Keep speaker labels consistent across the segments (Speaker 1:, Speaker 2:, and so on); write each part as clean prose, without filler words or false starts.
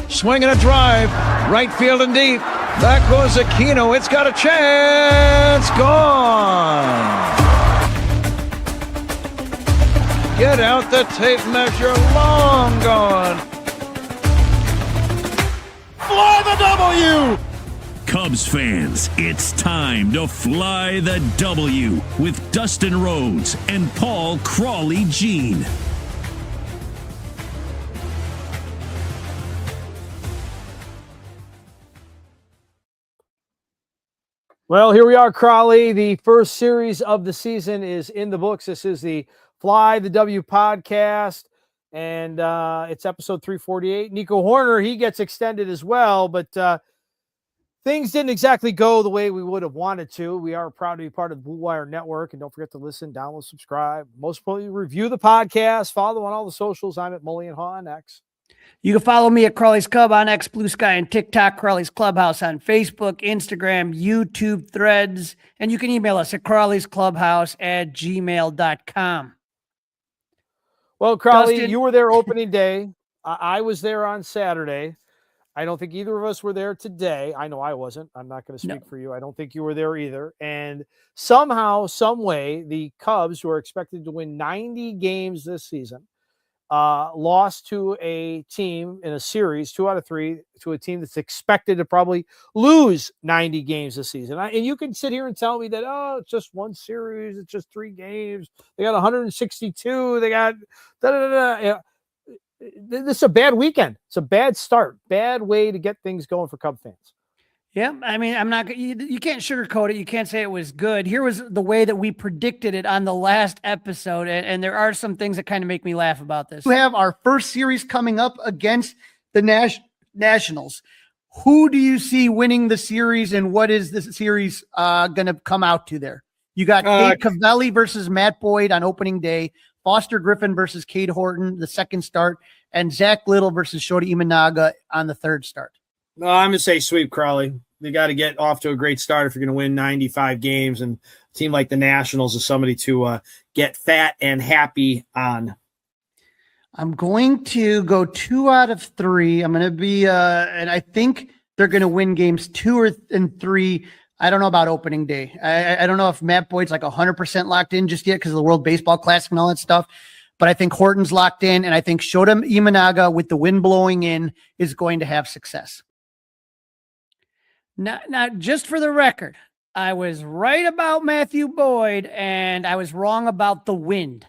Speaker 1: Swinging a drive, right field and deep. Back goes Aquino. It's got a chance. Gone. Get out the tape measure. Long gone.
Speaker 2: Fly the W!
Speaker 3: Cubs fans, it's time to fly the W with Dustin Rhodes and Paul Crawley-Jean.
Speaker 4: Well, here we are, Crawley. The first series of the season is in the books. This is the Fly the W podcast, and it's episode 348. Nico Hoerner, he gets extended as well, but things didn't exactly go the way we would have wanted to. We are proud to be part of the Blue Wire Network, and don't forget to listen, download, subscribe. Most importantly, review the podcast. Follow on all the socials. I'm at Mully and Haw on X.
Speaker 5: You can follow me at Crawley's Cub on X, Blue Sky, and TikTok, Crawley's Clubhouse on Facebook, Instagram, YouTube, Threads, and you can email us at crawleysclubhouse@gmail.com.
Speaker 4: Well, Crawley,
Speaker 5: Dustin,
Speaker 4: you were there opening day. I was there on Saturday. I don't think either of us were there today. I know I wasn't. I'm not going to speak for you. I don't think you were there either. And somehow, some way, the Cubs, who are expected to win 90 games this season, lost to a team in a series, 2 out of 3, to a team that's expected to probably lose 90 games this season. And you can sit here and tell me that, oh, it's just one series, it's just 3 games. They got 162. They got da-da-da-da. Yeah. This is a bad weekend. It's a bad start, bad way to get things going for Cub fans.
Speaker 5: Yeah, I mean, you can't sugarcoat it. You can't say it was good. Here was the way that we predicted it on the last episode, and there are some things that kind of make me laugh about this.
Speaker 2: We have our first series coming up against the Nationals. Who do you see winning the series, and what is this series going to come out to there? You got Cade Cavelli versus Matt Boyd on opening day, Foster Griffin versus Cade Horton, the second start, and Zach Little versus Shota Imanaga on the third start.
Speaker 4: No, I'm going to say sweep, Crawley. They got to get off to a great start if you're going to win 95 games. And a team like the Nationals is somebody to get fat and happy on.
Speaker 2: I'm going to go 2 out of 3. I'm going to be, and I think they're going to win games 2 and 3. I don't know about opening day. I don't know if Matt Boyd's like 100% locked in just yet because of the World Baseball Classic and all that stuff. But I think Horton's locked in, and I think Shota Imanaga, with the wind blowing in, is going to have success.
Speaker 5: Now, just for the record, I was right about Matthew Boyd, and I was wrong about the wind.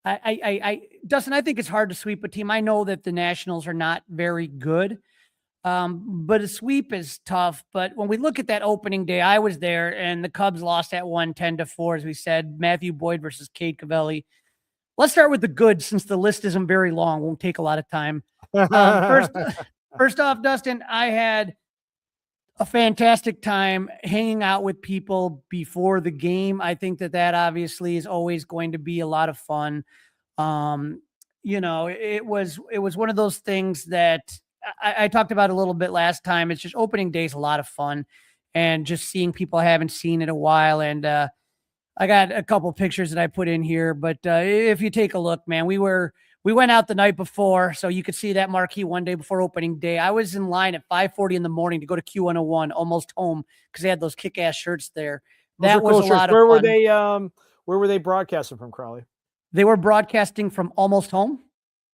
Speaker 5: Dustin, I think it's hard to sweep a team. I know that the Nationals are not very good, but a sweep is tough. But when we look at that opening day, I was there, and the Cubs lost that one 10-4, as we said. Matthew Boyd versus Cade Cavelli. Let's start with the good, since the list isn't very long. Won't take a lot of time. First off, Dustin, I had a fantastic time hanging out with people before the game. I think that obviously is always going to be a lot of fun. It was one of those things that I talked about a little bit last time. It's just opening day is a lot of fun, and just seeing people I haven't seen in a while. And I got a couple pictures that I put in here, but if you take a look, man, we went out the night before, so you could see that marquee one day before opening day. I was in line at 5:40 in the morning to go to Q101, almost home, because they had those kick-ass shirts there. That was a lot of fun.
Speaker 4: Where were they broadcasting from, Crawley?
Speaker 5: They were broadcasting from almost home.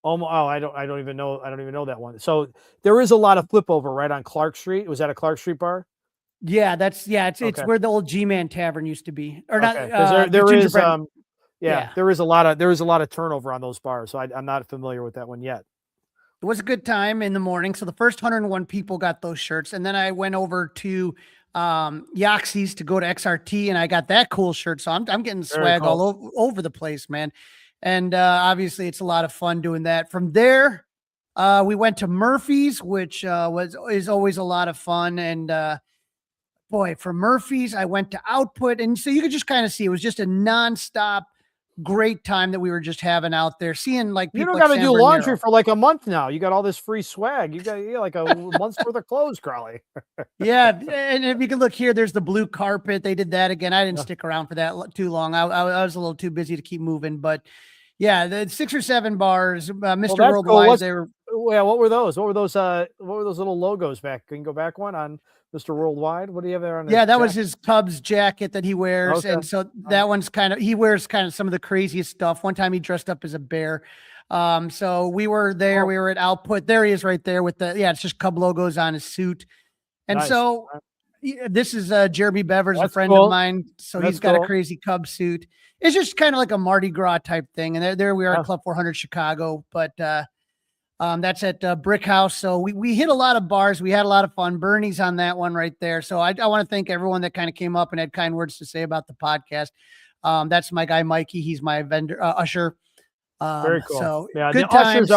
Speaker 4: I don't even know that one. So there is a lot of flip over right on Clark Street. Was that a Clark Street bar?
Speaker 5: Yeah, it's where the old G-Man Tavern used to be, or not.
Speaker 4: There is a lot of turnover on those bars, so I'm not familiar with that one yet.
Speaker 5: It was a good time in the morning. So the first 101 people got those shirts, and then I went over to Yaxie's to go to XRT, and I got that cool shirt. So I'm getting swag all over the place, man. And obviously, it's a lot of fun doing that. From there, we went to Murphy's, which is always a lot of fun. And from Murphy's, I went to Output, and so you could just kind of see it was just a nonstop
Speaker 2: great time that we were just having out there, seeing like
Speaker 4: You
Speaker 2: people
Speaker 4: don't
Speaker 2: like
Speaker 4: got to
Speaker 2: San
Speaker 4: do laundry
Speaker 2: Bernero.
Speaker 4: for like a month now. You got all this free swag. You got like a month's worth of clothes, Crowley.
Speaker 2: Yeah, and if you can look here, there's the blue carpet. They did that again. I didn't
Speaker 4: Yeah.
Speaker 2: stick around for that too long. I was a little too busy to keep moving, but yeah, the 6 or 7 bars,
Speaker 4: Well,
Speaker 2: Mr.
Speaker 4: that's cool.
Speaker 2: Worldwide. They were
Speaker 4: Yeah, what were those? What were those? What were those little logos back? Can you go back one on Mr. Worldwide? What do you have there on?
Speaker 2: yeah,
Speaker 4: his
Speaker 2: that was
Speaker 4: jacket?
Speaker 2: his Cubs jacket that he wears,
Speaker 4: Okay.
Speaker 2: and so that one's he wears kind of some of the craziest stuff. One time he dressed up as a bear. So we were there.
Speaker 4: Oh.
Speaker 2: We were at Output. There he is, right there with it's just Cub logos on his suit, and
Speaker 4: Nice.
Speaker 2: so. This is Jeremy Bevers, a
Speaker 4: That's
Speaker 2: friend
Speaker 4: cool.
Speaker 2: of mine. So
Speaker 4: That's
Speaker 2: he's got a
Speaker 4: cool.
Speaker 2: crazy Cub suit. It's just kind of like a Mardi Gras type thing. And there we are
Speaker 4: Yeah.
Speaker 2: at Club 400 Chicago, but that's at Brick House. So we hit a lot of bars. We had a lot of fun. Bernie's on that one right there. So I want to thank everyone that kind of came up and had kind words to say about the podcast. That's my guy, Mikey. He's my vendor, usher.
Speaker 4: Very cool.
Speaker 2: So
Speaker 4: yeah,
Speaker 2: good
Speaker 4: the
Speaker 2: times.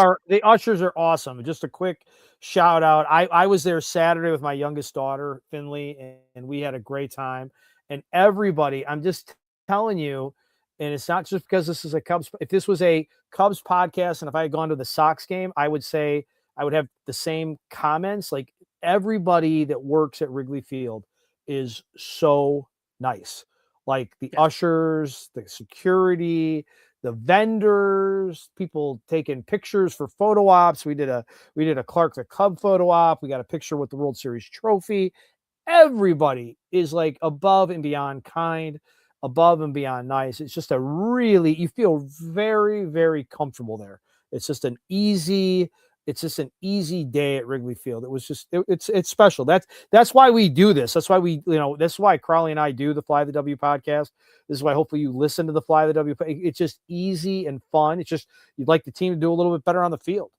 Speaker 4: ushers are awesome. Just a quick shout out. I was there Saturday with my youngest daughter, Finley, and we had a great time. And everybody, I'm just telling you, and it's not just because this is a Cubs. If this was a Cubs podcast, and if I had gone to the Sox game, I would say I would have the same comments. Like everybody that works at Wrigley Field is so nice. Like the ushers, the security, the vendors, people taking pictures for photo ops. We did a Clark the Cub photo op. We got a picture with the World Series trophy. Everybody is like above and beyond kind, above and beyond nice. It's just you feel very, very comfortable there. It's just an easy day at Wrigley Field. It was just, it's special. That's why we do this. That's why that's why Crowley and I do the Fly the W podcast. This is why hopefully you listen to the Fly the W. It's just easy and fun. It's just, you'd like the team to do a little bit better on the field.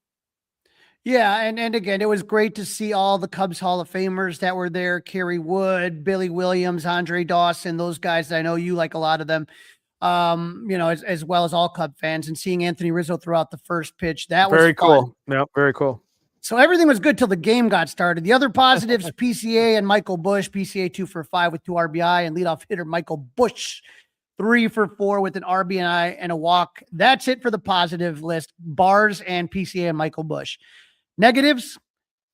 Speaker 2: Yeah, and again, it was great to see all the Cubs Hall of Famers that were there. Kerry Wood, Billy Williams, Andre Dawson, those guys that I know you like a lot of them. As well as all Cub fans, and seeing Anthony Rizzo throughout the first pitch. That was
Speaker 4: very
Speaker 2: fun.
Speaker 4: cool. Yeah, very cool.
Speaker 2: So everything was good till the game got started. The other positives, PCA and Michael Busch, PCA 2 for 5 with 2 RBI, and leadoff hitter Michael Busch 3 for 4 with an RBI and a walk. That's it for the positive list. Bars and PCA and Michael Busch. Negatives,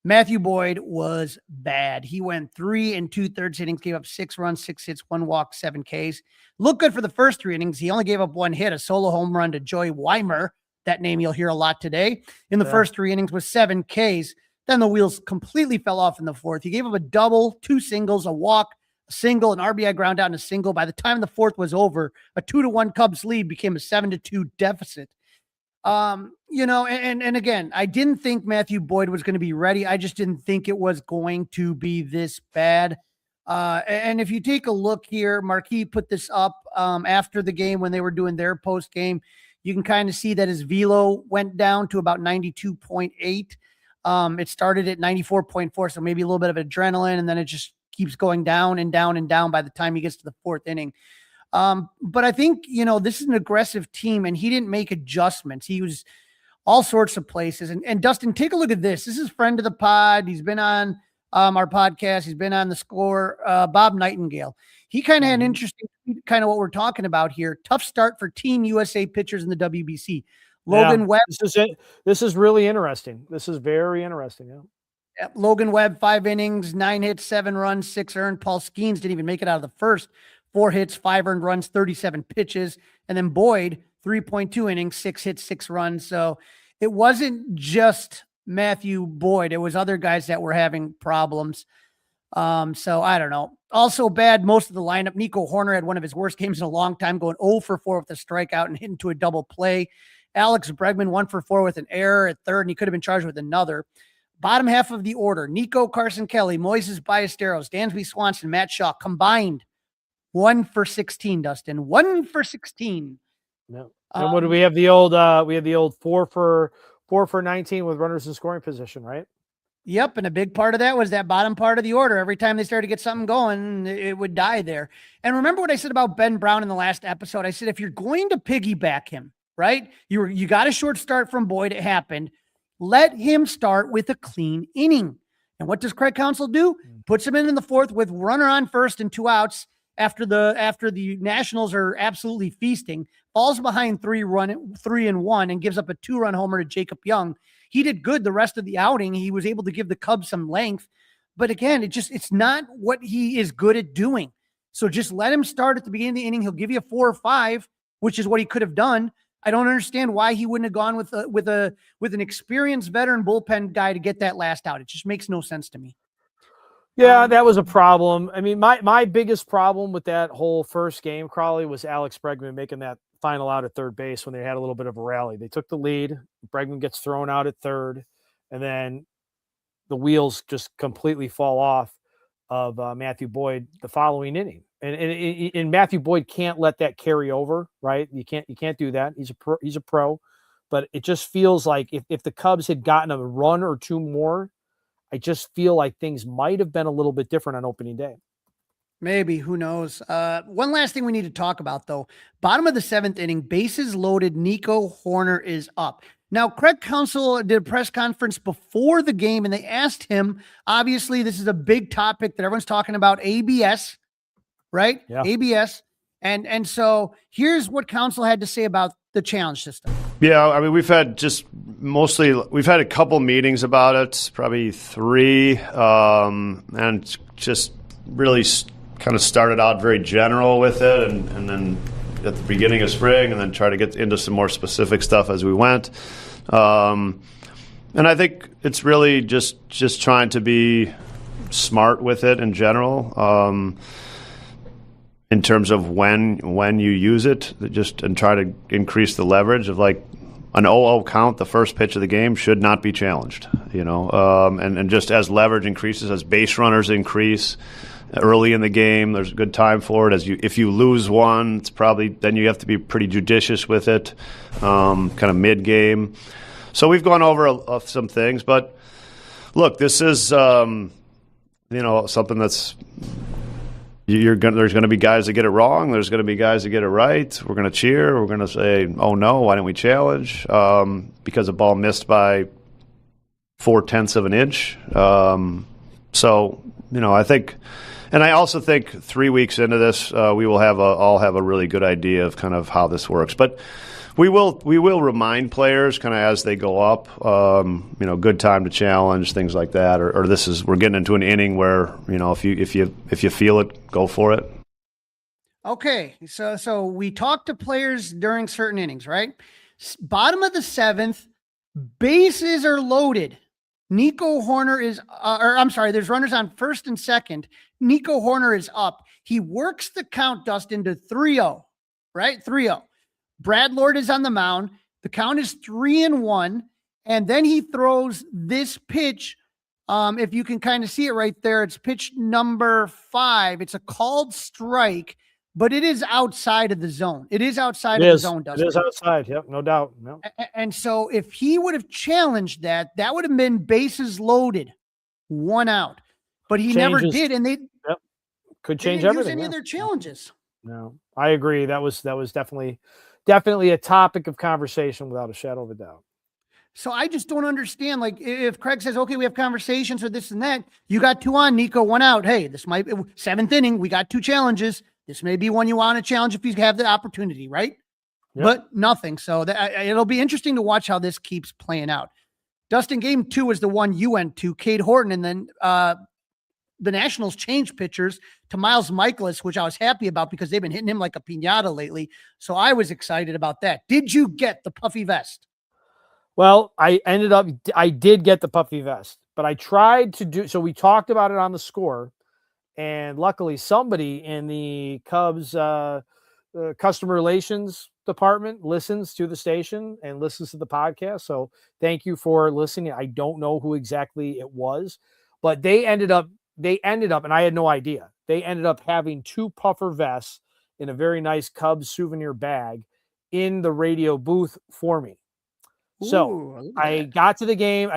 Speaker 2: Matthew Boyd was bad. He went 3 2/3 innings, gave up 6 runs, 6 hits, 1 walk, 7 Ks. Looked good for the first 3 innings. He only gave up 1 hit, a solo home run to Joey Weimer. That name you'll hear a lot today. In the first 3 innings with 7 Ks. Then the wheels completely fell off in the fourth. He gave up a double, 2 singles, a walk, a single, an RBI ground out, and a single. By the time the fourth was over, a 2-1 Cubs lead became a 7-2 deficit. And again, I didn't think Matthew Boyd was going to be ready. I just didn't think it was going to be this bad. And if you take a look here, Marquis put this up after the game when they were doing their post game. You can kind of see that his velo went down to about 92.8. It started at 94.4, so maybe a little bit of adrenaline, and then it just keeps going down and down and down by the time he gets to the fourth inning. But I think, this is an aggressive team, and he didn't make adjustments. He was all sorts of places. And Dustin, take a look at this. This is friend of the pod. He's been on our podcast. He's been on The Score. Bob Nightingale. He kind of had an interesting, kind of what we're talking about here. Tough start for Team USA pitchers in the WBC. Logan Webb.
Speaker 4: This is really interesting. This is very interesting. Yeah.
Speaker 2: Logan Webb, 5 innings, 9 hits, 7 runs, 6 earned. Paul Skeens didn't even make it out of the first. 4 hits, 5 earned runs, 37 pitches. And then Boyd, 3.2 innings, 6 hits, 6 runs. So it wasn't just Matthew Boyd. It was other guys that were having problems. So I don't know. Also bad, most of the lineup. Nico Hoerner had one of his worst games in a long time, going 0 for 4 with a strikeout and hit into a double play. Alex Bregman, 1 for 4 with an error at third, and he could have been charged with another. Bottom half of the order, Nico, Carson Kelly, Moises Ballesteros, Dansby Swanson, Matt Shaw, combined 1 for 16, Dustin. 1 for 16.
Speaker 4: Yeah. And what do we have? The old 4 for 19 with runners in scoring position, right?
Speaker 2: Yep, and a big part of that was that bottom part of the order. Every time they started to get something going, it would die there. And remember what I said about Ben Brown in the last episode? I said, if you're going to piggyback him, right? You got a short start from Boyd. It happened. Let him start with a clean inning. And what does Craig Counsell do? Puts him in the fourth with runner on first and 2 outs after the Nationals are absolutely feasting. falls behind 3-1 and gives up a 2-run homer to Jacob Young. He did good the rest of the outing. He was able to give the Cubs some length. But again, it's not what he is good at doing. So just let him start at the beginning of the inning. He'll give you a 4 or 5, which is what he could have done. I don't understand why he wouldn't have gone with an experienced veteran bullpen guy to get that last out. It just makes no sense to me.
Speaker 4: Yeah, that was a problem. I mean, my biggest problem with that whole first game, Crawley, was Alex Bregman making that final out at third base when they had a little bit of a rally. They took the lead. Bregman gets thrown out at third, and then the wheels just completely fall off of Matthew Boyd the following inning. And Matthew Boyd can't let that carry over, right? You can't do that. He's a pro, but it just feels like if the Cubs had gotten a run or two more, I just feel like things might have been a little bit different on opening day.
Speaker 2: Maybe, who knows? One last thing we need to talk about, though. Bottom of the 7th inning, bases loaded. Nico Hoerner is up. Now, Craig Counsell did a press conference before the game, and they asked him, obviously, this is a big topic that everyone's talking about, ABS, right?
Speaker 4: Yeah.
Speaker 2: ABS. And so here's what Counsell had to say about the challenge system.
Speaker 6: Yeah, I mean, we've had a couple meetings about it, probably 3, and just really kind of started out very general with it, and then at the beginning of spring, and then try to get into some more specific stuff as we went. And I think it's really just trying to be smart with it in general, in terms of when you use it, and try to increase the leverage of like an 0-0 count. The first pitch of the game should not be challenged, and just as leverage increases, as base runners increase early in the game, there's a good time for it. If you lose one, it's probably then you have to be pretty judicious with it, kind of mid game. So we've gone over some things, but look, this is something that's. There's going to be guys that get it wrong. There's going to be guys that get it right. We're going to cheer. We're going to say, "Oh no, why didn't we challenge?" Because the ball missed by 0.4 of an inch. So I think, and I also think 3 weeks into this, we will all have a really good idea of kind of how this works. But we will remind players kind of as they go up, good time to challenge, things like that, or we're getting into an inning where if you feel it, go for it.
Speaker 2: Okay, so we talked to players during certain innings, right? Bottom of the 7th, bases are loaded. Nico Hoerner is, there's runners on first and second. Nico Hoerner is up. He works the count, Dustin, to 3-0, right? 3-0. Brad Lord is on the mound. The count is 3-1. And then he throws this pitch. If you can kind of see it right there, it's pitch number 5. It's a called strike, but it is outside of the zone. It is outside of the zone, Dustin.
Speaker 4: It is outside. Yep, no doubt. No.
Speaker 2: And so if he would have challenged that would have been bases loaded, 1 out. But he never did, and they
Speaker 4: could change
Speaker 2: they didn't
Speaker 4: everything.
Speaker 2: Use any of their challenges.
Speaker 4: No, I agree. That was definitely a topic of conversation without a shadow of a doubt.
Speaker 2: So I just don't understand. Like if Craig says, okay, we have conversations or this and that, you got 2 on, Nico, 1 out. Hey, this might be 7th inning. We got 2 challenges. This may be one you want to challenge if you have the opportunity, right? Yep. But nothing. So it'll be interesting to watch how this keeps playing out. Dustin, game 2 was the one you went to, Cade Horton, and then the Nationals changed pitchers to Miles Michaelis, which I was happy about because they've been hitting him like a piñata lately. So I was excited about that. Did you get the puffy vest?
Speaker 4: Well, I did get the puffy vest, but I tried to do, so we talked about it on the score, and luckily somebody in the Cubs customer relations department listens to the station and listens to the podcast. So thank you for listening. I don't know who exactly it was, but they ended up, and I had no idea, they ended up having 2 puffer vests in a very nice Cubs souvenir bag in the radio booth for me. So I got to the game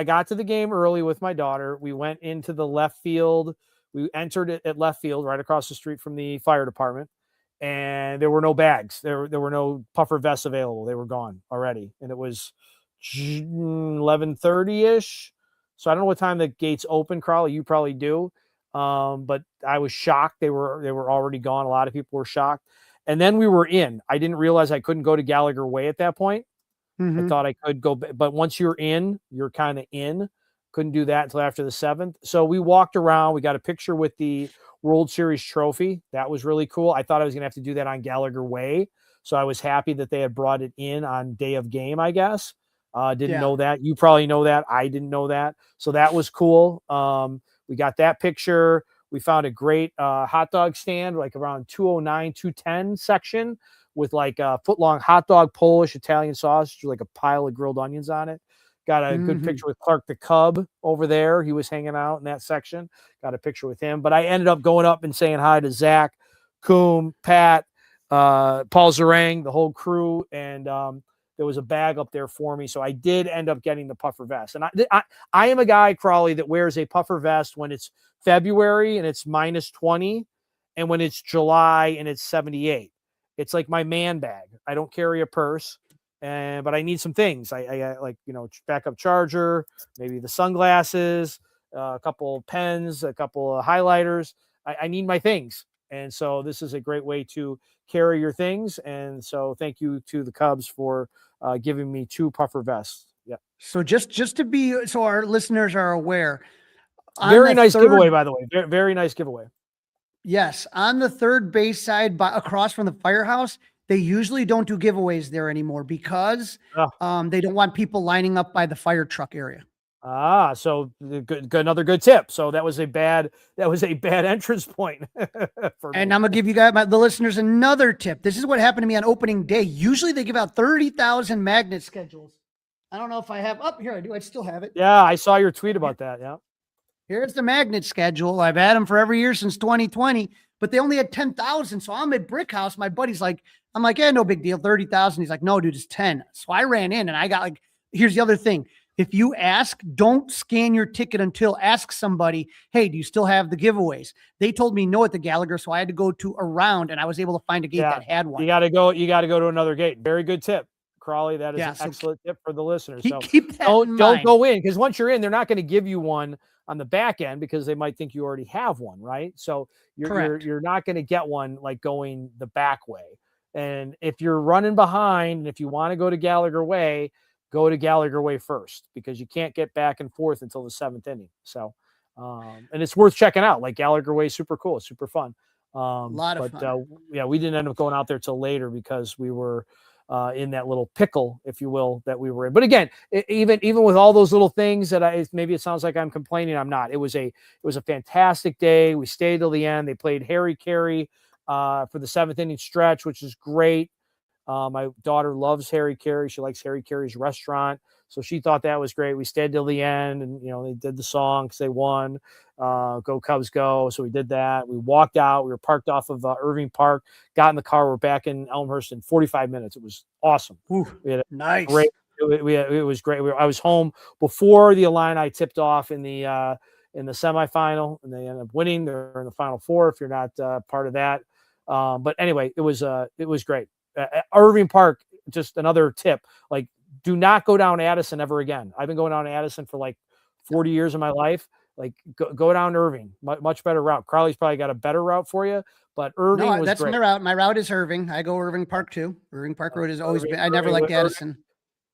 Speaker 4: early with my daughter. We went into the left field. We entered it at left field right across the street from the fire department, and there were no bags. There were no puffer vests available. They were gone already. And it was 11:30-ish. So I don't know what time the gates open, Crawley. You probably do. But I was shocked. They were already gone. A lot of people were shocked. And then we were in. I didn't realize I couldn't go to Gallagher Way at that point. I thought I could go, but once you're in, you're kind of in. Couldn't do that until after the 7th. So we walked around. We got a picture with the World Series trophy. That was really cool. I thought I was going to have to do that on Gallagher Way. So I was happy that they had brought it in on day of game, I guess. Didn't know that. You probably know that. I didn't know that. So that was cool. We got that picture. We found a great hot dog stand, like around 209, 210 section, with like a foot-long hot dog, Polish, Italian sausage, with like a pile of grilled onions on it. Got a good picture with Clark the Cub over there. He was hanging out in that section. Got a picture with him. But I ended up going up and saying hi to Zach, Coom, Pat, Paul Zarang, the whole crew, and there was a bag up there for me. So I did end up getting the puffer vest. And I am a guy, Crawley, that wears a puffer vest when it's February and it's -20, and when it's July and it's 78. It's like my man bag. I don't carry a purse, but I need some things. I like, backup charger, maybe the sunglasses, a couple pens, a couple of highlighters. I need my things. And so this is a great way to carry your things. And so thank you to the Cubs for giving me 2 puffer vests. Yeah.
Speaker 2: So just to be, so our listeners are aware.
Speaker 4: Very nice giveaway, by the way. Very, very nice giveaway.
Speaker 2: Yes, on the third base side, across from the firehouse, they usually don't do giveaways there anymore because they don't want people lining up by the fire truck area.
Speaker 4: So another good tip. So that was a bad entrance point.
Speaker 2: And I'm gonna give you guys, the listeners, another tip. This is what happened to me on opening day. Usually they give out 30,000 magnet schedules. I don't know if I have here. I do. I still have it.
Speaker 4: Yeah, I saw your tweet about that. Yeah.
Speaker 2: Here's the magnet schedule. I've had them for every year since 2020, but they only had 10,000. So I'm at Brick House. My buddy's like, I'm like, yeah, no big deal. 30,000. He's like, no, dude, it's 10. So I ran in and I got here's the other thing. If you ask, don't scan your ticket until ask somebody, hey, do you still have the giveaways? They told me no at the Gallagher. So I had to go to around and I was able to find a gate that had one.
Speaker 4: You got to go to another gate. Very good tip, Crawley. That is an excellent tip for the listeners. So
Speaker 2: keep that
Speaker 4: don't go in, because once you're in, they're not going to give you one on the back end because they might think you already have one, right? So you're not going to get one like going the back way. And if you're running behind, and if you want to go to Gallagher Way, go to Gallagher Way first, because you can't get back and forth until the 7th inning. So, and it's worth checking out. Like Gallagher Way, super cool, super fun.
Speaker 2: A lot of fun.
Speaker 4: We didn't end up going out there till later because we were in that little pickle, if you will, that we were in. But again, even with all those little things that maybe it sounds like I'm complaining, I'm not. It was a fantastic day. We stayed till the end. They played Harry Carey for the 7th inning stretch, which is great. My daughter loves Harry Carey. She likes Harry Carey's restaurant. So she thought that was great. We stayed till the end, and, they did the song because they won. Go Cubs go. So we did that. We walked out. We were parked off of Irving Park, got in the car. We're back in Elmhurst in 45 minutes. It was awesome.
Speaker 2: Ooh, we had nice.
Speaker 4: Great. It was great. I was home before the Illini tipped off in the semifinal, and they ended up winning. They're in the Final Four if you're not part of that. But anyway, it was great. Irving Park, just another tip, like, do not go down Addison ever again. I've been going down Addison for like 40 years of my life. Like, go down Irving, much better route. Crawley's probably got a better route for you, but Irving was
Speaker 2: that's
Speaker 4: great.
Speaker 2: my route. My route is Irving. I go Irving Park too. Irving Park Road has always been. I never liked Addison.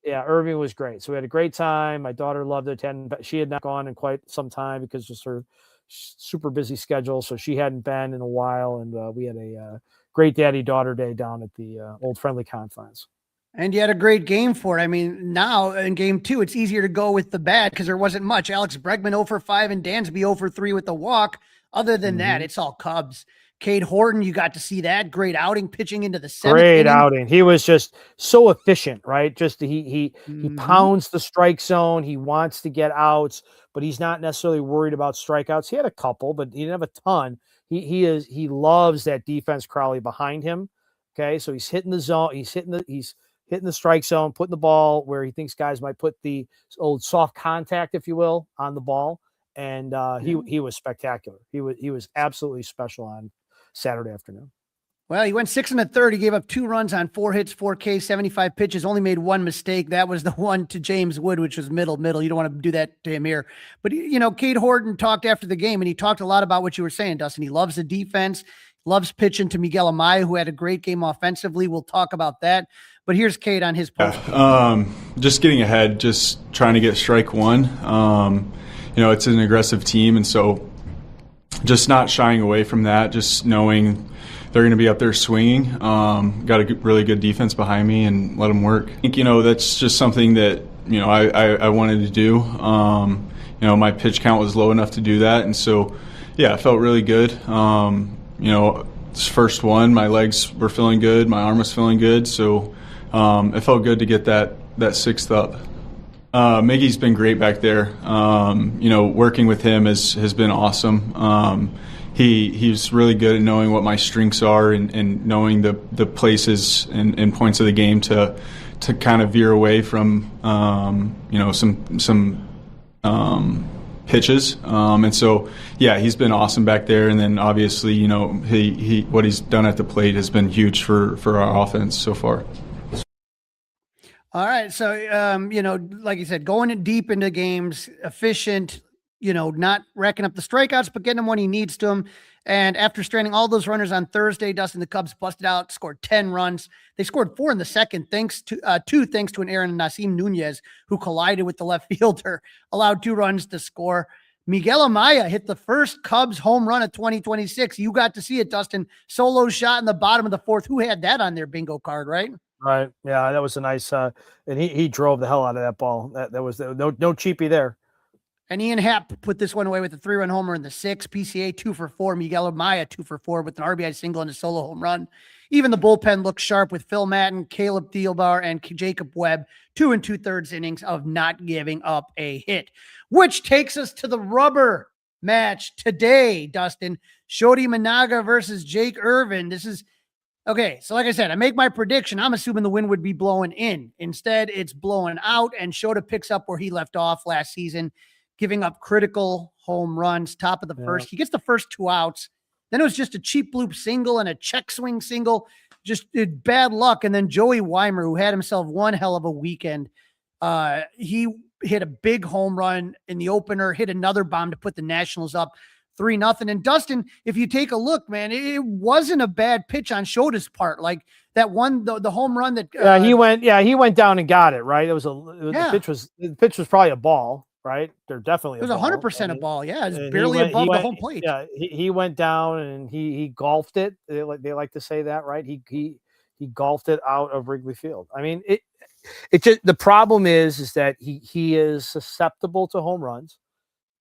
Speaker 4: Yeah, Irving was great. So we had a great time. My daughter loved it, but she had not gone in quite some time because just her super busy schedule. So she hadn't been in a while, and we had a great daddy-daughter day down at the Old Friendly Confines.
Speaker 2: And you had a great game for it. I mean, now in game 2, it's easier to go with the bad because there wasn't much. Alex Bregman 0 for 5 and Dansby 0 for 3 with the walk. Other than that, it's all Cubs. Cade Horton, you got to see that great outing, pitching into the 7th
Speaker 4: Great
Speaker 2: inning.
Speaker 4: outing. He was just so efficient, right? Just he pounds the strike zone. He wants to get outs, but he's not necessarily worried about strikeouts. He had a couple, but he didn't have a ton. He loves that defense, Crawley, behind him. Okay, so he's hitting the zone. He's hitting the strike zone, putting the ball where he thinks guys might put the old soft contact, if you will, on the ball. And he was spectacular. He was absolutely special on Saturday afternoon.
Speaker 2: Well, he went 6 1/3. He gave up 2 runs on 4 hits, 4 Ks, 75 pitches, only made 1 mistake. That was the one to James Wood, which was middle. You don't want to do that to him here. But, Cade Horton talked after the game, and he talked a lot about what you were saying, Dustin. He loves the defense, loves pitching to Miguel Amaya, who had a great game offensively. We'll talk about that. But here's Cade on his post.
Speaker 7: Just getting ahead, just trying to get strike one. It's an aggressive team, and so just not shying away from that, just knowing they're going to be up there swinging. Got a really good defense behind me and let them work. I think, that's just something that, I wanted to do. My pitch count was low enough to do that. And so, I felt really good. This first one, my legs were feeling good. My arm was feeling good. So it felt good to get that sixth up. Miggy's been great back there. Working with him has been awesome. He's really good at knowing what my strengths are and knowing the places and points of the game to kind of veer away from some pitches. And so he's been awesome back there. And then obviously he what he's done at the plate has been huge for our offense so far.
Speaker 2: All right. So, like you said, going in deep into games, efficient, not racking up the strikeouts, but getting him when he needs to them. And after stranding all those runners on Thursday, Dustin, the Cubs busted out, scored 10 runs. They scored 4 in the second, thanks to an error in Nasim Nunez, who collided with the left fielder, allowed 2 runs to score. Miguel Amaya hit the first Cubs home run of 2026. You got to see it, Dustin. Solo shot in the bottom of the 4th. Who had that on their bingo card, right?
Speaker 4: Right. Yeah, that was a nice and he drove the hell out of that ball. That was no cheapie there.
Speaker 2: And Ian Happ put this one away with a 3-run homer in the 6th. PCA 2 for 4. Miguel Amaya 2 for 4 with an RBI single and a solo home run. Even the bullpen looked sharp with Phil Matten, Caleb Thielbar, and Jacob Webb, 2 2/3 innings of not giving up a hit, which takes us to the rubber match today, Dustin. Shodi Managa versus Jake Irvin. This is okay. So like I said, I make my prediction. I'm assuming the wind would be blowing in. Instead, it's blowing out, and Shota picks up where he left off last season, giving up critical home runs, top of the first. He gets the first 2 outs. Then it was just a cheap loop single and a check swing single. Just bad luck. And then Joey Weimer, who had himself one hell of a weekend, he hit a big home run in the opener, hit another bomb to put the Nationals up 3-0. And Dustin, if you take a look, man, it wasn't a bad pitch on Shota's part. Like that one, the home run that
Speaker 4: he went down and got it, right. The pitch was probably a ball. Right, they're definitely.
Speaker 2: It was 100% a ball. Yeah, it's barely above the home plate.
Speaker 4: Yeah, he went down and he golfed it. They like to say that, right? He golfed it out of Wrigley Field. I mean, it just, the problem is that he is susceptible to home runs,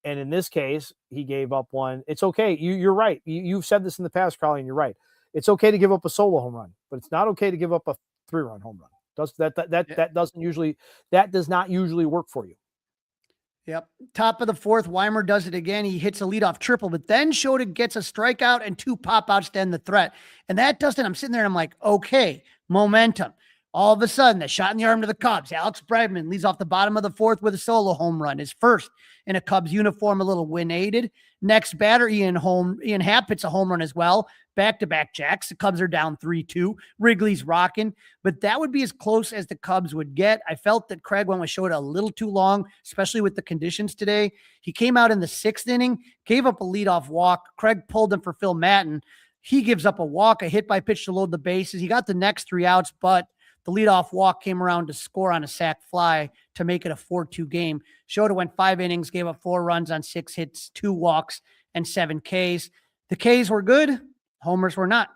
Speaker 4: and in this case, he gave up one. It's okay. You're right. You've said this in the past, Crowley, and you're right. It's okay to give up a solo home run, but it's not okay to give up a 3-run home run. That does not usually work for you.
Speaker 2: Yep. Top of the 4th, Weimer does it again. He hits a leadoff triple, but then Shota gets a strikeout and 2 pop-outs to end the threat. And that, Dustin, I'm sitting there and I'm like, okay, momentum. All of a sudden, the shot in the arm to the Cubs. Alex Bregman leads off the bottom of the 4th with a solo home run. His first in a Cubs uniform, a little wind-aided. Next batter, Ian Happ hits a home run as well. Back-to-back jacks. The Cubs are down 3-2. Wrigley's rocking. But that would be as close as the Cubs would get. I felt that Craig went with Shota a little too long, especially with the conditions today. He came out in the 6th inning, gave up a leadoff walk. Craig pulled him for Phil Matten. He gives up a walk, a hit by pitch to load the bases. He got the next 3 outs, but the leadoff walk came around to score on a sac fly to make it a 4-2 game. Shota went 5 innings, gave up 4 runs on 6 hits, 2 walks, and 7 Ks. The Ks were good. Homers were not.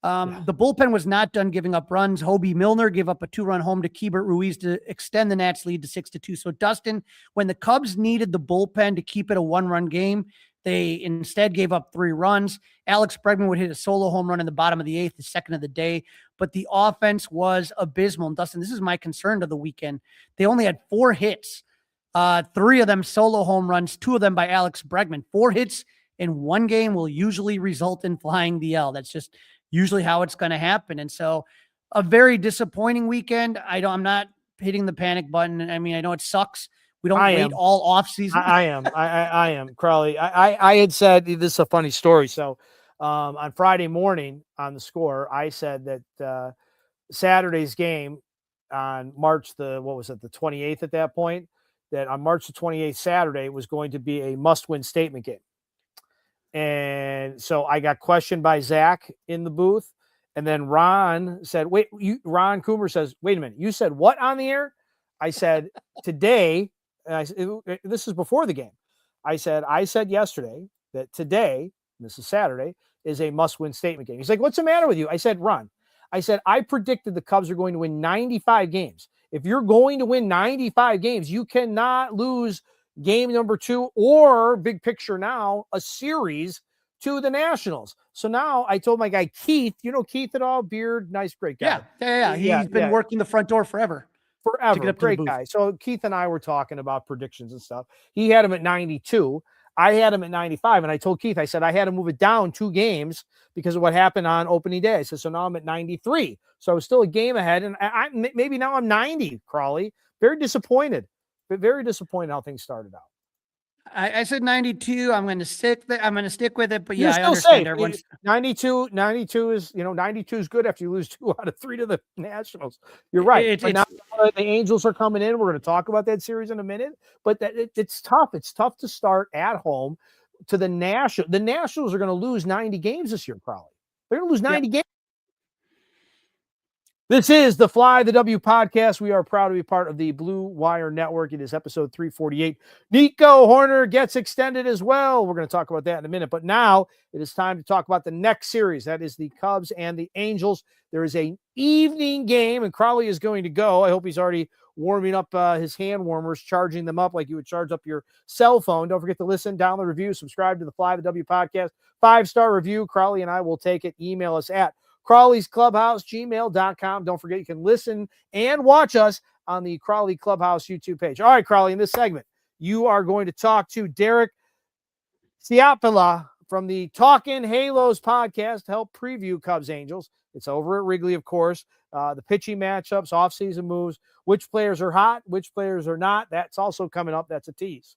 Speaker 2: The bullpen was not done giving up runs. Hobie Milner gave up a 2-run home to Keibert Ruiz to extend the Nats lead to 6-2. So Dustin, when the Cubs needed the bullpen to keep it a 1-run game, they instead gave up 3 runs. Alex Bregman would hit a solo home run in the bottom of the 8th, the second of the day, but the offense was abysmal. And Dustin, this is my concern of the weekend. They only had 4 hits, 3 of them solo home runs, 2 of them by Alex Bregman. 4 hits in one game will usually result in flying the L. That's just usually how it's going to happen. And so a very disappointing weekend. I'm not hitting the panic button. I mean, I know it sucks. We don't wait all off season.
Speaker 4: I am Crowley. I had said, this is a funny story. So on Friday morning on the Score, I said that Saturday's game on March the 28th at that point, that on March the 28th, Saturday was going to be a must-win statement game. And so I got questioned by Zach in the booth. And then Ron said, Ron Coomer says, wait a minute, you said what on the air? I said, today, this is before the game. I said yesterday that today, this is Saturday, is a must-win statement game. He's like, what's the matter with you? I said, Ron, I predicted the Cubs are going to win 95 games. If you're going to win 95 games, you cannot lose game number 2 or big picture now, a series to the Nationals. So now I told my guy, Keith, you know Keith at all? Beard, nice, great guy.
Speaker 2: Yeah. He's been working the front door forever.
Speaker 4: Great guy. So Keith and I were talking about predictions and stuff. He had him at 92. I had him at 95. And I told Keith, I said, I had to move it down 2 games because of what happened on opening day. I said, so now I'm at 93. So I was still a game ahead. And maybe now I'm 90, Crawley. Very disappointed, but very disappointed how things started out.
Speaker 2: I said 92. I'm going to stick with it. But
Speaker 4: You're
Speaker 2: yeah,
Speaker 4: still
Speaker 2: I understand
Speaker 4: safe.
Speaker 2: everyone's
Speaker 4: 92 is, 92 is good after you lose 2 out of 3 to the Nationals. You're right. Now the Angels are coming in. We're going to talk about that series in a minute, but it's tough. It's tough to start at home to the Nationals. The Nationals are going to lose 90 games this year, Crowley. They're going to lose 90 games. This is the Fly the W podcast. We are proud to be part of the Blue Wire Network. It is episode 348. Nico Hoerner gets extended as well. We're going to talk about that in a minute. But now it is time to talk about the next series. That is the Cubs and the Angels. There is an evening game, and Crowley is going to go. I hope he's already warming up his hand warmers, charging them up like you would charge up your cell phone. Don't forget to listen, download, review, subscribe to the Fly the W podcast. 5-star review. Crowley and I will take it. Email us at Crawley's Clubhouse, gmail.com. Don't forget, you can listen and watch us on the Crawley Clubhouse YouTube page. All right, Crawley, in this segment, you are going to talk to Derek Ciapala from the Talkin' Halos podcast to help preview Cubs Angels. It's over at Wrigley, of course. The pitching matchups, offseason moves, which players are hot, which players are not. That's also coming up. That's a tease.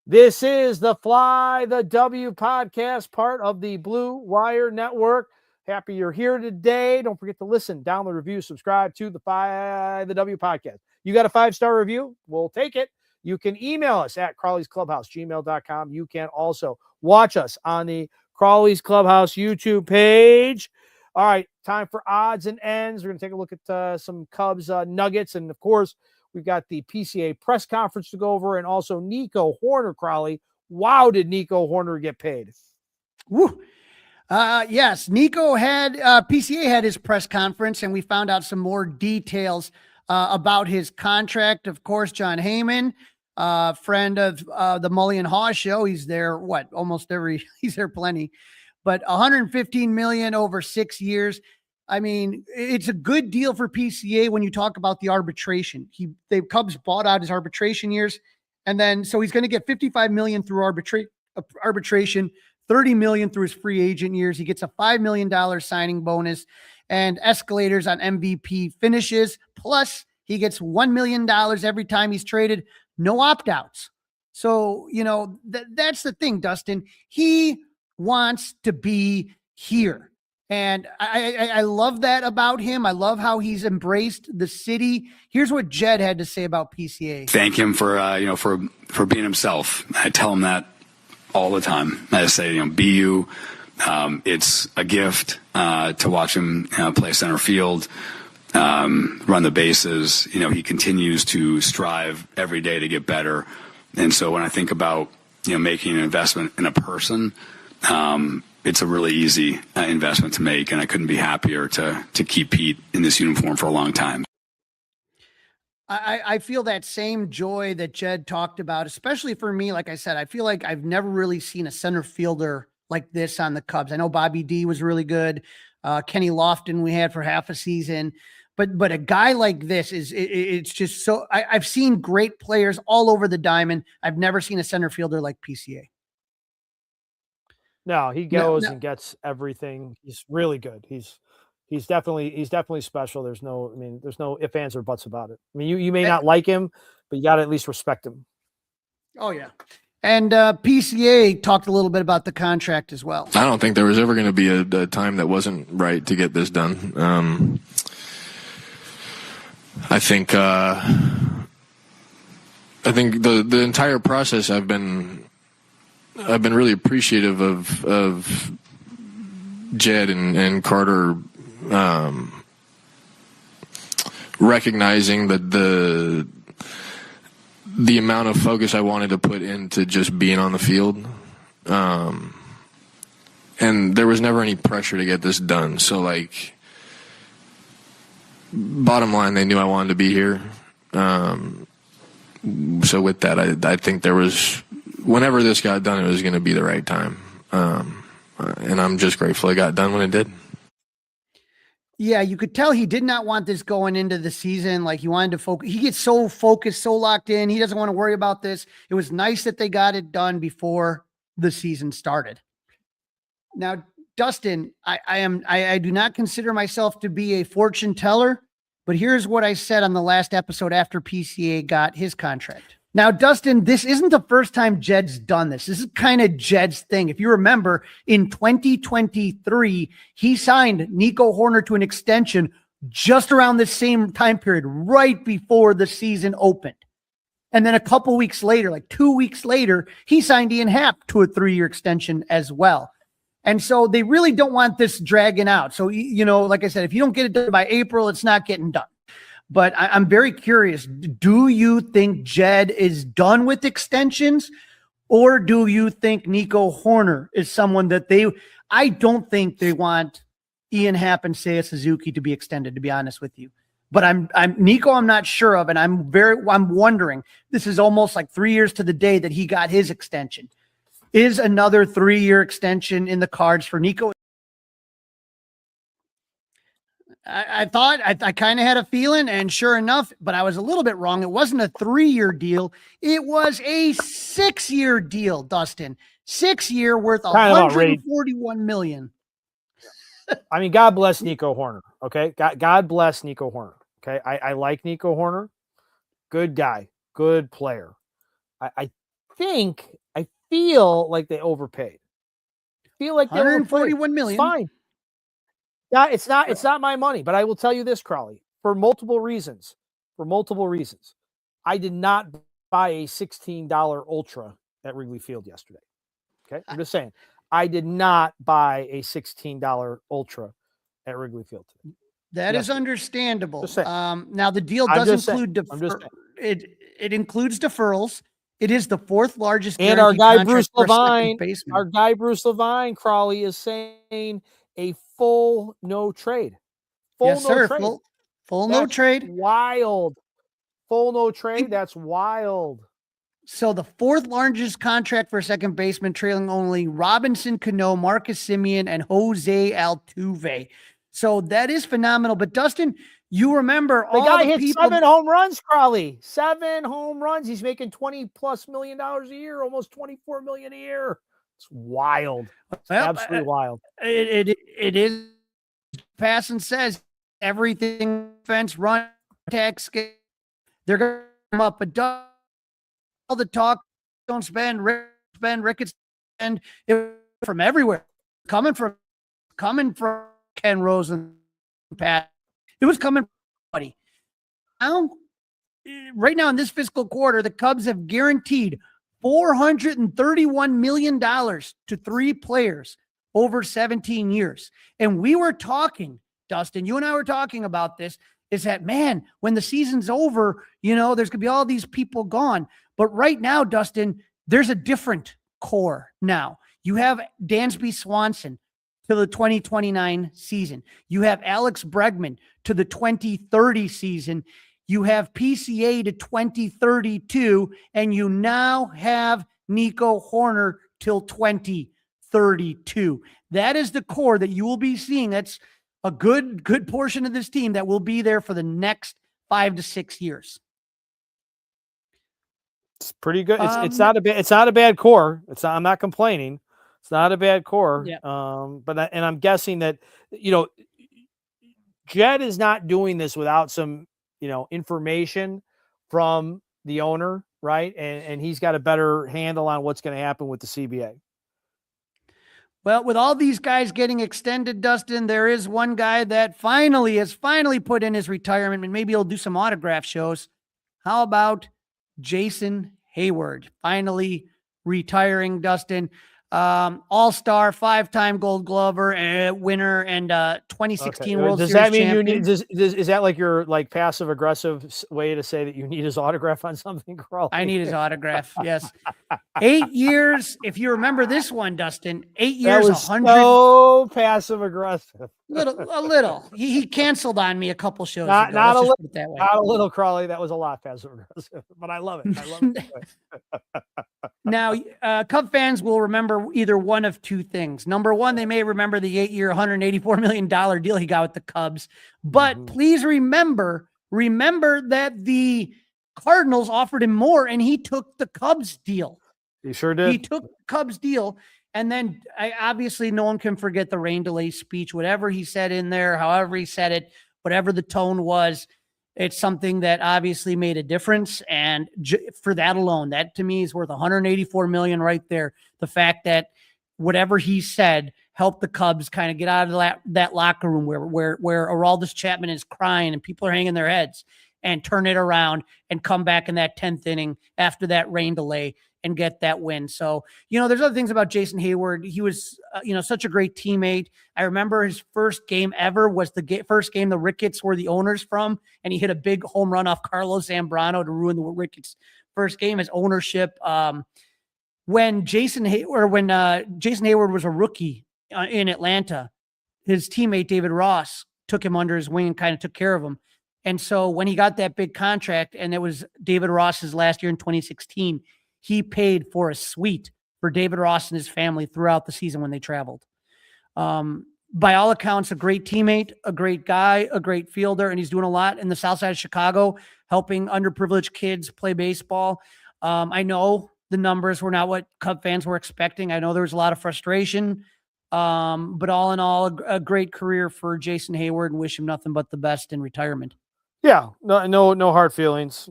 Speaker 4: This is the Fly the W podcast, part of the Blue Wire Network. Happy you're here today. Don't forget to listen, download, review, subscribe to the Fly the W podcast. You got a 5-star review? We'll take it. You can email us at Crawley's Clubhouse, gmail.com. You can also watch us on the Crawley's Clubhouse YouTube page. All right, time for odds and ends. We're going to take a look at some Cubs nuggets. And, of course, we've got the PCA press conference to go over, and also Nico Hoerner, Crowley. Wow, did Nico Hoerner get paid?
Speaker 2: Woo. Yes, Nico had PCA had his press conference, and we found out some more details about his contract. Of course, John Heyman, friend of the Mully and Haw show. He's there, he's there plenty, but $115 million over 6 years. I mean, it's a good deal for PCA when you talk about the arbitration. The Cubs bought out his arbitration years, and then so he's going to get $55 million through arbitration, $30 million through his free agent years. He gets a $5 million signing bonus and escalators on MVP finishes. Plus, he gets $1 million every time he's traded. No opt-outs. So, that's the thing, Dustin. He wants to be here. And I love that about him. I love how he's embraced the city. Here's what Jed had to say about PCA.
Speaker 8: Thank him for being himself. I tell him that all the time. I say, be you. It's a gift to watch him play center field, run the bases. He continues to strive every day to get better. And so when I think about making an investment in a person, it's a really easy investment to make, and I couldn't be happier to keep Pete in this uniform for a long time.
Speaker 2: I feel that same joy that Jed talked about, especially for me. Like I said, I feel like I've never really seen a center fielder like this on the Cubs. I know Bobby D was really good. Kenny Lofton we had for half a season, but a guy like this it's just so I've seen great players all over the diamond. I've never seen a center fielder like PCA.
Speaker 4: No, he goes and gets everything. He's really good. He's definitely special. There's no ifs, ands, or buts about it. I mean, you may not like him, but you got to at least respect him.
Speaker 2: Oh yeah. And PCA talked a little bit about the contract as well.
Speaker 9: I don't think there was ever going to be a time that wasn't right to get this done. I think the entire process I've been I've been really appreciative of Jed and Carter recognizing that the amount of focus I wanted to put into just being on the field. And there was never any pressure to get this done. So, like, bottom line, they knew I wanted to be here. So with that, I think there was, whenever this got done, it was going to be the right time. And I'm just grateful it got done when it did.
Speaker 2: Yeah, you could tell he did not want this going into the season. Like, he wanted to focus. He gets so focused, so locked in. He doesn't want to worry about this. It was nice that they got it done before the season started. Now, Dustin, I do not consider myself to be a fortune teller, but here's what I said on the last episode after PCA got his contract. Now, Dustin, this isn't the first time Jed's done this. This is kind of Jed's thing. If you remember, in 2023, he signed Nico Hoerner to an extension just around the same time period, right before the season opened. And then a couple weeks later, like 2 weeks later, he signed Ian Happ to a 3-year extension as well. And so they really don't want this dragging out. So, you know, like I said, if you don't get it done by April, it's not getting done. But I'm very curious. Do you think Jed is done with extensions, or do you think Nico Hoerner is someone that I don't think they want Ian Happ and Seiya Suzuki to be extended, to be honest with you. But I'm Nico, I'm not sure of. And I'm wondering, this is almost like 3 years to the day that he got his extension. Is another 3-year extension in the cards for Nico? I thought I kind of had a feeling, and sure enough, but I was a little bit wrong. It wasn't a 3-year deal. It was a 6-year deal, Dustin. 6-year worth $141 million.
Speaker 4: I mean, God bless Nico Hoerner. Okay. God bless Nico Hoerner. Okay. I like Nico Hoerner. Good guy. Good player. I feel like they overpaid. I feel like they overpaid.
Speaker 2: $141 million.
Speaker 4: It's fine. Yeah, it's not my money, but I will tell you this, Crawley, for multiple reasons. I did not buy a $16 Ultra at Wrigley Field yesterday. Okay. I'm just saying, I did not buy a $16 Ultra at Wrigley Field today.
Speaker 2: That is understandable. Now the deal does include it includes deferrals. It is the 4th largest.
Speaker 4: And our guy Bruce Levine, Crawley, is saying a full no trade.
Speaker 2: Yes, sir. Full no trade.
Speaker 4: Wild. Full no trade. That's wild.
Speaker 2: So the 4th largest contract for a second baseman, trailing only Robinson Cano, Marcus Semien, and Jose Altuve. So that is phenomenal. But Dustin, you remember
Speaker 4: the
Speaker 2: all
Speaker 4: guy
Speaker 2: the
Speaker 4: hit
Speaker 2: people.
Speaker 4: 7 home runs, Crawley. 7 home runs. He's making $20+ million a year, almost $24 million a year. It's wild. It's absolutely wild.
Speaker 2: It is. Passon says everything fence run tax. They're going to come up, but all the talk don't spend Ricketts and from everywhere, coming from Ken Rose and Pat. It was coming from everybody. Now, right now in this fiscal quarter, the Cubs have guaranteed $431 million to 3 players over 17 years. And we were talking, Dustin, you and I were talking about this, is that, man, when the season's over, you know, there's going to be all these people gone. But right now, Dustin, there's a different core now. You have Dansby Swanson to the 2029 season. You have Alex Bregman to the 2030 season. You have PCA to 2032, and you now have Nico Hoerner till 2032. That is the core that you will be seeing. That's a good portion of this team that will be there for the next 5 to 6 years.
Speaker 4: It's pretty good. It's not a bad core. I'm not complaining. It's not a bad core.
Speaker 2: Yeah.
Speaker 4: But I'm guessing that, you know, Jed is not doing this without some, you know, information from the owner, right? And he's got a better handle on what's going to happen with the CBA.
Speaker 2: Well, with all these guys getting extended, Dustin, there is one guy that has put in his retirement, and maybe he'll do some autograph shows. How about Jason Hayward finally
Speaker 5: retiring, Dustin. All-star, 5-time Gold Glover winner, and 2016 World
Speaker 4: Does
Speaker 5: Series
Speaker 4: that mean
Speaker 5: champion.
Speaker 4: you need? Is that like your like passive aggressive way to say that you need his autograph on something, Crawley?
Speaker 5: I need his autograph. Yes. 8 years. If you remember this one, Dustin, 8
Speaker 4: That
Speaker 5: years,
Speaker 4: was
Speaker 5: 100.
Speaker 4: so passive aggressive.
Speaker 5: A little. He canceled on me a couple shows
Speaker 4: Not
Speaker 5: ago.
Speaker 4: a
Speaker 5: Let's just
Speaker 4: little.
Speaker 5: put it that way.
Speaker 4: Not a little, Crawley. That was a lot passive aggressive, but I love it. I love it.
Speaker 5: Now, Cub fans will remember either one of two things. Number one, they may remember the 8-year, $184 million deal he got with the Cubs. But please remember that the Cardinals offered him more, and he took the Cubs deal.
Speaker 4: He sure did.
Speaker 5: He took the Cubs deal. And then obviously no one can forget the rain delay speech, whatever he said in there, however he said it, whatever the tone was. It's something that obviously made a difference. And for that alone, that to me is worth $184 million right there. The fact that whatever he said helped the Cubs kind of get out of that locker room where Aroldis Chapman is crying and people are hanging their heads, and turn it around and come back in that 10th inning after that rain delay and get that win. So, there's other things about Jason Hayward. He was, such a great teammate. I remember his first game ever was the first game the Ricketts were the owners from, and he hit a big home run off Carlos Zambrano to ruin the Ricketts' first game as ownership. When Jason Hayward was a rookie in Atlanta, his teammate David Ross took him under his wing and kind of took care of him. And so when he got that big contract, and it was David Ross's last year in 2016, he paid for a suite for David Ross and his family throughout the season when they traveled. By all accounts, a great teammate, a great guy, a great fielder, and he's doing a lot in the South Side of Chicago, helping underprivileged kids play baseball. I know the numbers were not what Cub fans were expecting. I know there was a lot of frustration, but all in all, a great career for Jason Hayward, and wish him nothing but the best in retirement.
Speaker 4: Yeah, no hard feelings.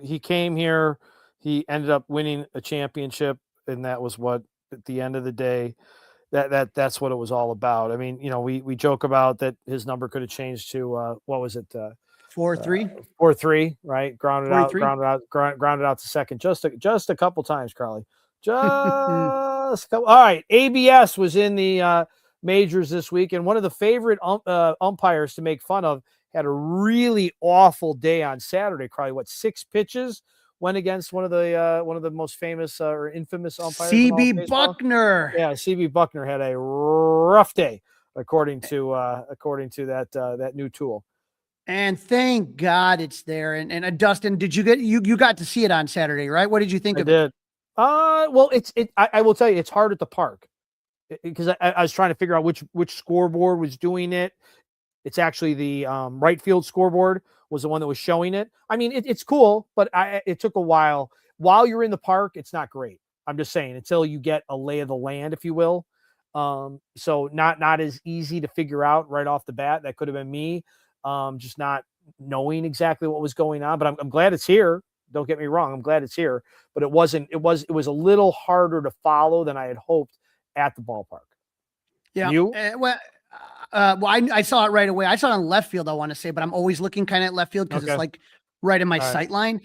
Speaker 4: He came here, he ended up winning a championship, and that was what, at the end of the day, that's what it was all about. I mean, we joke about that his number could have changed to what was it?
Speaker 5: 4-3,
Speaker 4: 4-3, right? Grounded
Speaker 5: 4-3.
Speaker 4: out to second just a couple times, Crawley. Just a couple. All right, ABS was in the majors this week, and one of the favorite umpires to make fun of had a really awful day on Saturday. Crawley, 6 pitches went against one of the most famous or infamous umpires.
Speaker 5: CB Buckner.
Speaker 4: Yeah, CB Buckner had a rough day, according to that new tool.
Speaker 5: And thank God it's there. And Dustin, did you got to see it on Saturday, right? What did you think of it?
Speaker 4: Well, I will tell you, it's hard at the park because I was trying to figure out which scoreboard was doing it. It's actually the right field scoreboard was the one that was showing it. I mean, it's cool, but it took a while. While you're in the park, it's not great. I'm just saying, until you get a lay of the land, if you will. So not as easy to figure out right off the bat. That could have been me, just not knowing exactly what was going on. But I'm glad it's here. Don't get me wrong. I'm glad it's here. But it was a little harder to follow than I had hoped at the ballpark.
Speaker 5: Yeah.
Speaker 4: You?
Speaker 5: I saw it right away. I saw it on left field, I want to say, but I'm always looking kind of at left field because it's like right in my sight line.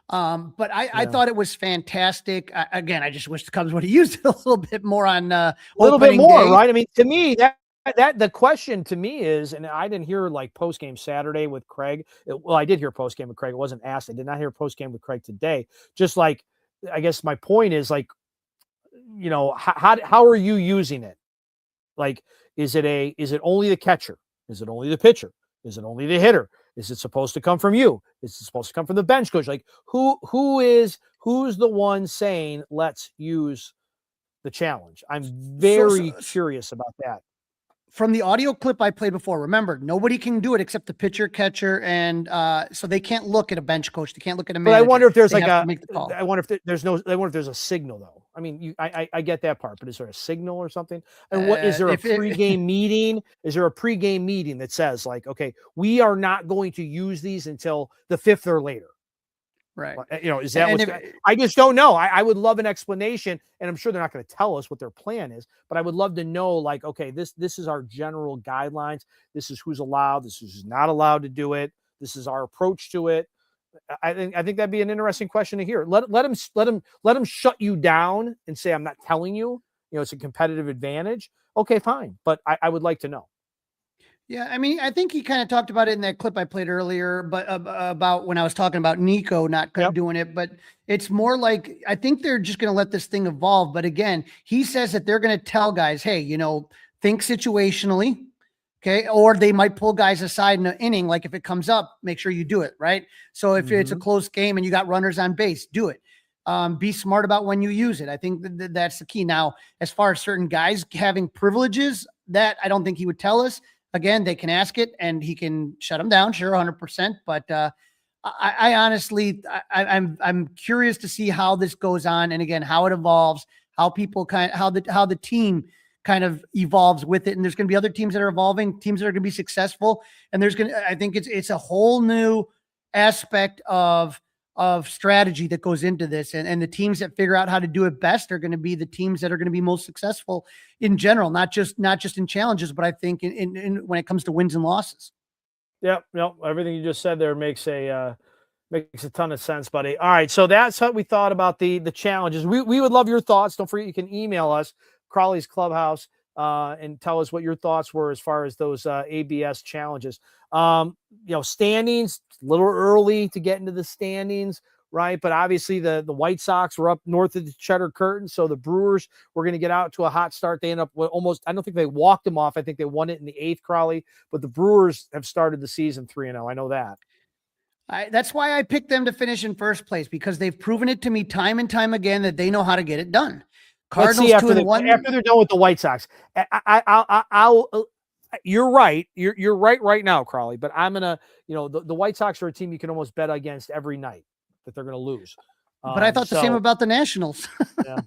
Speaker 5: But I thought it was fantastic. Again, I just wish the Cubs would have used it a little bit more on
Speaker 4: a little bit more,
Speaker 5: day.
Speaker 4: right? I mean, to me, that the question to me is, and I didn't hear like post game Saturday with Craig. Well, I did hear post game with Craig. It wasn't asked. I did not hear post game with Craig today. Just like, I guess my point is like, how are you using it? Like, is it only the catcher? Is it only the pitcher? Is it only the hitter? Is it supposed to come from you? Is it supposed to come from the bench coach? Like who's the one saying, let's use the challenge? I'm very curious about that.
Speaker 5: From the audio clip I played before, remember, nobody can do it except the pitcher, catcher, and so they can't look at a bench coach. They can't look at a manager.
Speaker 4: But I wonder if there's
Speaker 5: I
Speaker 4: wonder if there's a signal though. I mean, I get that part, but is there a signal or something? And what is there a pregame meeting? Is there a pregame meeting that says like, okay, we are not going to use these until the 5th or later?
Speaker 5: Right.
Speaker 4: Is that I just don't know. I would love an explanation, and I'm sure they're not going to tell us what their plan is, but I would love to know, like, okay, this is our general guidelines. This is who's allowed. This is who's not allowed to do it. This is our approach to it. I think that'd be an interesting question to hear. Let him shut you down and say, I'm not telling you. It's a competitive advantage. Okay, fine. But I would like to know.
Speaker 2: Yeah, I mean, I think he kind of talked about it in that clip I played earlier, but about when I was talking about Nico not doing it. But it's more like I think they're just going to let this thing evolve. But again, he says that they're going to tell guys, hey, think situationally, okay, or they might pull guys aside in an inning. Like if it comes up, make sure you do it right. So if it's a close game and you got runners on base, do it. Be smart about when you use it. I think that's the key. Now, as far as certain guys having privileges, that I don't think he would tell us. Again, they can ask it and he can shut them down. Sure. 100%. But, I honestly, I'm curious to see how this goes on. And again, how it evolves, how people how the team kind of evolves with it. And there's going to be other teams that are evolving, teams that are going to be successful. And I think it's a whole new aspect of strategy that goes into this. And the teams that figure out how to do it best are going to be the teams that are going to be most successful in general, not just in challenges, but I think in when it comes to wins and losses.
Speaker 4: Yeah, no, everything you just said there makes a ton of sense, buddy. All right, so that's what we thought about the challenges. We would love your thoughts. Don't forget, you can email us, Crawley's Clubhouse, and tell us what your thoughts were as far as those ABS challenges. Standings, a little early to get into the standings, right? But obviously the White Sox were up north of the Cheddar Curtain, so the Brewers were going to get out to a hot start. They end up with I don't think they walked them off. I think they won it in the 8th, Crawley, but the Brewers have started the season 3-0. I know that.
Speaker 2: That's why I picked them to finish in first place, because they've proven it to me time and time again that they know how to get it done. Cardinals
Speaker 4: after
Speaker 2: 2-1.
Speaker 4: After they're done with the White Sox. I'll you're right. You're right now, Crawley. But I'm gonna, the White Sox are a team you can almost bet against every night that they're gonna lose.
Speaker 2: But I thought the same about the Nationals.
Speaker 4: Yeah,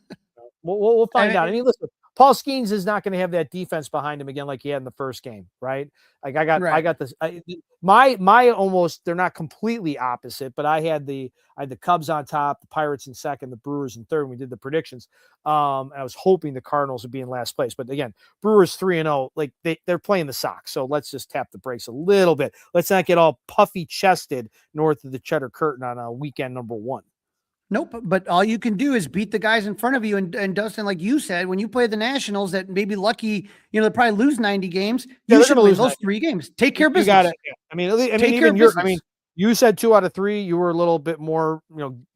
Speaker 4: we'll find out. I mean, listen, Paul Skeens is not going to have that defense behind him again like he had in the first game, right? Like I got this. My almost, they're not completely opposite, but I had the Cubs on top, the Pirates in second, the Brewers in third. And we did the predictions. And I was hoping the Cardinals would be in last place, but again, Brewers 3-0, like they're playing the Sox. So let's just tap the brakes a little bit. Let's not get all puffy chested north of the Cheddar Curtain on a weekend number 1.
Speaker 2: Nope. But all you can do is beat the guys in front of you. And Dustin, like you said, when you play the Nationals that may be lucky, they'll probably lose 90 games. You should lose those 3 games. Take care of business.
Speaker 4: You got it. Yeah. I mean, you said 2 out of 3, you were a little bit more,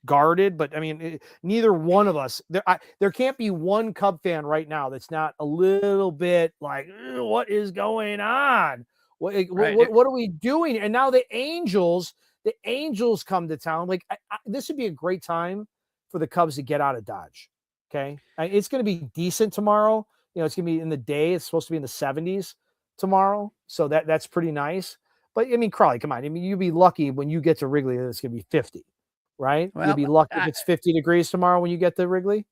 Speaker 4: guarded, but I mean, neither one of us, there can't be one Cub fan right now that's not a little bit like, what is going on? What are we doing? And now the Angels come to town. Like this would be a great time for the Cubs to get out of Dodge. Okay. It's going to be decent tomorrow. It's going to be in the day. It's supposed to be in the 70s tomorrow. So that's pretty nice. But I mean, Crawley, come on. I mean, you'd be lucky when you get to Wrigley, it's going to be 50, right?
Speaker 2: Well,
Speaker 4: you'd be lucky if it's 50 degrees tomorrow when you get to Wrigley.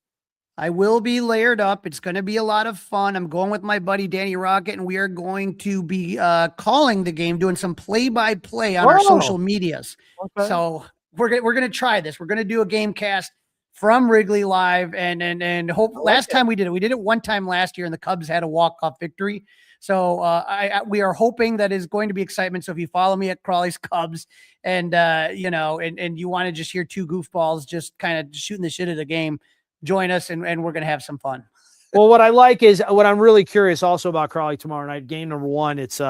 Speaker 2: I will be layered up. It's going to be a lot of fun. I'm going with my buddy Danny Rocket, and we are going to be calling the game, doing some play-by-play on our social medias. Okay. So we're going to try this. We're going to do a game cast from Wrigley live, and hope. Last time we did it one time last year, and the Cubs had a walk-off victory. So we are hoping that is going to be excitement. So if you follow me at Crawley's Cubs, and and you want to just hear 2 goofballs just kind of shooting the shit at the game, join us, and we're going to have some fun.
Speaker 4: Well, what I like is what I'm really curious also about Crawley tomorrow night, game number 1, it's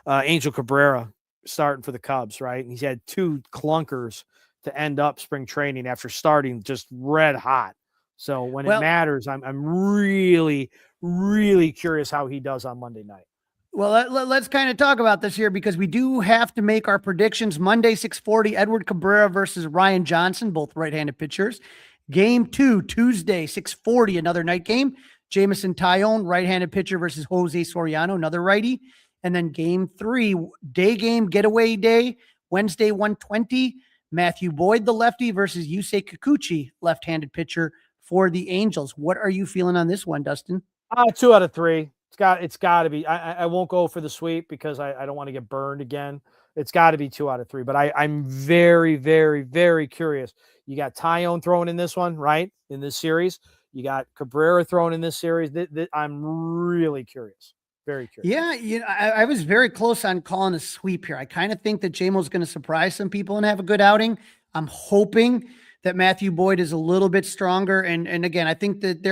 Speaker 4: Angel Cabrera starting for the Cubs, right? And he's had 2 clunkers to end up spring training after starting just red hot. So when it matters, I'm really, really curious how he does on Monday night.
Speaker 2: Well, let's kind of talk about this here, because we do have to make our predictions. Monday, 6:40, Edward Cabrera versus Ryan Johnson, both right-handed pitchers. Game 2, Tuesday, 6:40, another night game. Jamison Tyone, right-handed pitcher versus Jose Soriano, another righty. And then game 3, day game, getaway day, Wednesday, 1:20, Matthew Boyd, the lefty, versus Yusei Kikuchi, left-handed pitcher for the Angels. What are you feeling on this one, Dustin?
Speaker 4: 2 out of 3. It's got to be. I won't go for the sweep because I don't want to get burned again. It's got to be 2 out of 3. But I'm very, very, very curious. You got Tyone throwing in this one, right? In this series. You got Cabrera throwing in this series. I'm really curious. Very curious.
Speaker 2: Yeah, I was very close on calling a sweep here. I kind of think that JMO's going to surprise some people and have a good outing. I'm hoping that Matthew Boyd is a little bit stronger. And again, I think that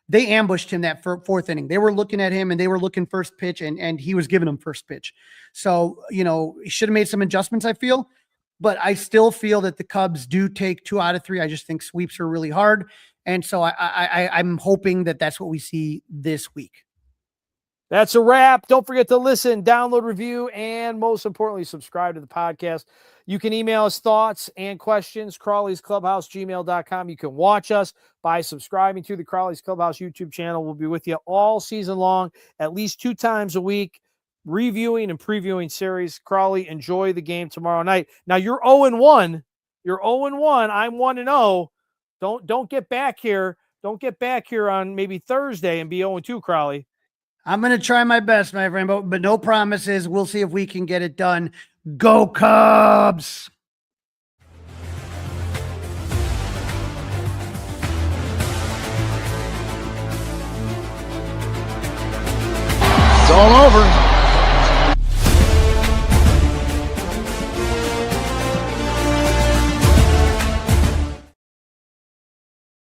Speaker 2: they ambushed him that fourth inning. They were looking at him and they were looking first pitch and he was giving them first pitch. So, he should have made some adjustments, I feel. But I still feel that the Cubs do take 2 out of 3. I just think sweeps are really hard. And so I'm hoping that that's what we see this week.
Speaker 4: That's a wrap. Don't forget to listen, download, review, and most importantly, subscribe to the podcast. You can email us thoughts and questions, crawleysclubhouse@gmail.com. You can watch us by subscribing to the Crawley's Clubhouse YouTube channel. We'll be with you all season long, at least 2 times a week, reviewing and previewing series. Crawley, enjoy the game tomorrow night. Now, you're 0-1. You're 0-1. I'm 1-0. Don't get back here. Don't get back here on maybe Thursday and be 0-2, Crawley.
Speaker 2: I'm going to try my best, my friend, but no promises. We'll see if we can get it done. Go Cubs!
Speaker 1: It's all over.